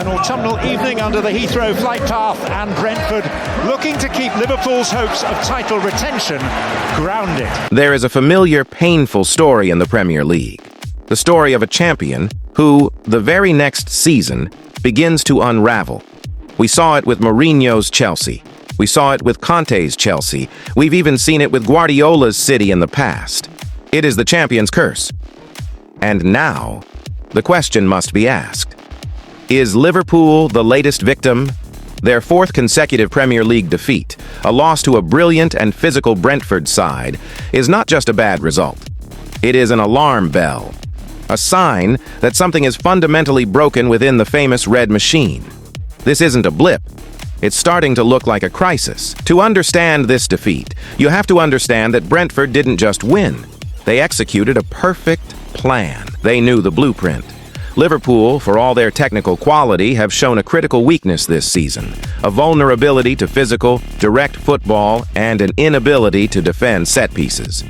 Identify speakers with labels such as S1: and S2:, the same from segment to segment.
S1: An autumnal evening under the Heathrow flight path, and Brentford looking to keep Liverpool's hopes of title retention grounded.
S2: There is a familiar, painful story in the Premier League. The story of a champion who, the very next season, begins to unravel. We saw it with Mourinho's Chelsea. We saw it with Conte's Chelsea. We've even seen it with Guardiola's City in the past. It is the champion's curse. And now, the question must be asked. Is Liverpool the latest victim? Their fourth consecutive Premier League defeat, a loss to a brilliant and physical Brentford side, is not just a bad result. It is an alarm bell, a sign that something is fundamentally broken within the famous red machine. This isn't a blip. It's starting to look like a crisis. To understand this defeat, you have to understand that Brentford didn't just win. They executed a perfect plan. They knew the blueprint. Liverpool, for all their technical quality, have shown a critical weakness this season, a vulnerability to physical, direct football, and an inability to defend set pieces.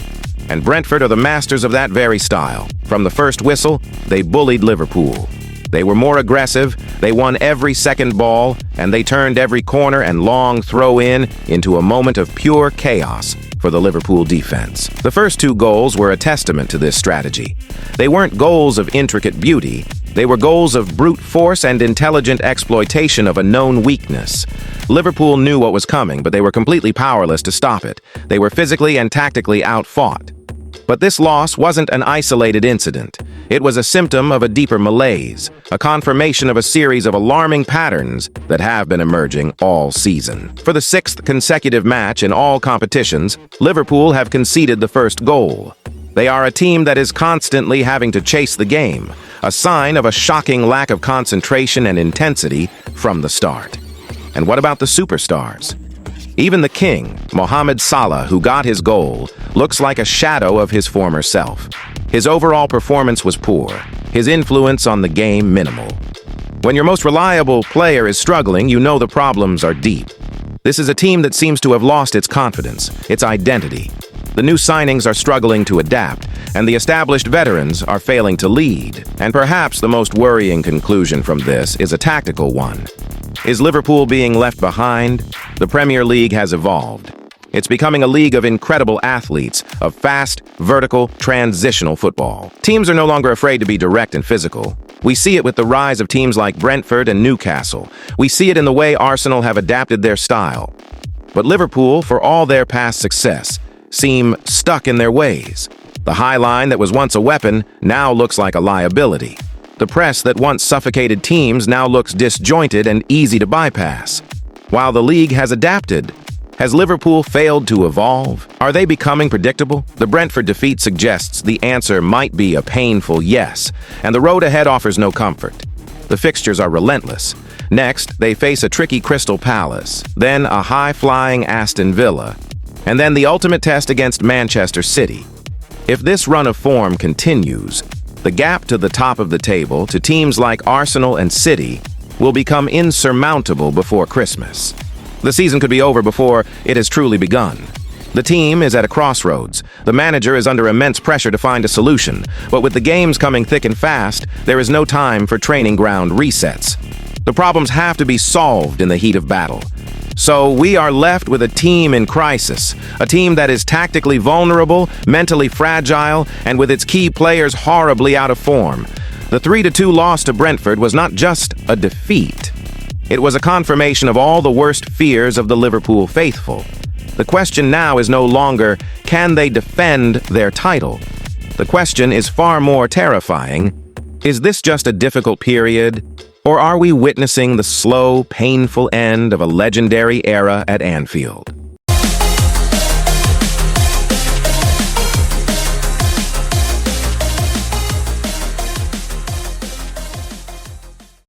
S2: And Brentford are the masters of that very style. From the first whistle, they bullied Liverpool. They were more aggressive, they won every second ball, and they turned every corner and long throw-in into a moment of pure chaos for the Liverpool defense. The first two goals were a testament to this strategy. They weren't goals of intricate beauty, they were goals of brute force and intelligent exploitation of a known weakness. Liverpool knew what was coming, but they were completely powerless to stop it. They were physically and tactically outfought. But this loss wasn't an isolated incident. It was a symptom of a deeper malaise, a confirmation of a series of alarming patterns that have been emerging all season. For the sixth consecutive match in all competitions, Liverpool have conceded the first goal. They are a team that is constantly having to chase the game, a sign of a shocking lack of concentration and intensity from the start. And what about the superstars? Even the king, Mohamed Salah, who got his goal, looks like a shadow of his former self. His overall performance was poor, his influence on the game minimal. When your most reliable player is struggling, you know the problems are deep. This is a team that seems to have lost its confidence, its identity. The new signings are struggling to adapt, and the established veterans are failing to lead. And perhaps the most worrying conclusion from this is a tactical one. Is Liverpool being left behind? The Premier League has evolved. It's becoming a league of incredible athletes, of fast, vertical, transitional football. Teams are no longer afraid to be direct and physical. We see it with the rise of teams like Brentford and Newcastle. We see it in the way Arsenal have adapted their style. But Liverpool, for all their past success, seem stuck in their ways. The high line that was once a weapon now looks like a liability. The press that once suffocated teams now looks disjointed and easy to bypass. While the league has adapted, has Liverpool failed to evolve? Are they becoming predictable? The Brentford defeat suggests the answer might be a painful yes, and the road ahead offers no comfort. The fixtures are relentless. Next, they face a tricky Crystal Palace, then a high-flying Aston Villa, and then the ultimate test against Manchester City. If this run of form continues, the gap to the top of the table to teams like Arsenal and City will become insurmountable before Christmas. The season could be over before it has truly begun. The team is at a crossroads. The manager is under immense pressure to find a solution, but with the games coming thick and fast, there is no time for training ground resets. The problems have to be solved in the heat of battle. So we are left with a team in crisis, a team that is tactically vulnerable, mentally fragile, and with its key players horribly out of form. The 3-2 loss to Brentford was not just a defeat. It was a confirmation of all the worst fears of the Liverpool faithful. The question now is no longer, can they defend their title? The question is far more terrifying. Is this just a difficult period? Or are we witnessing the slow, painful end of a legendary era at Anfield?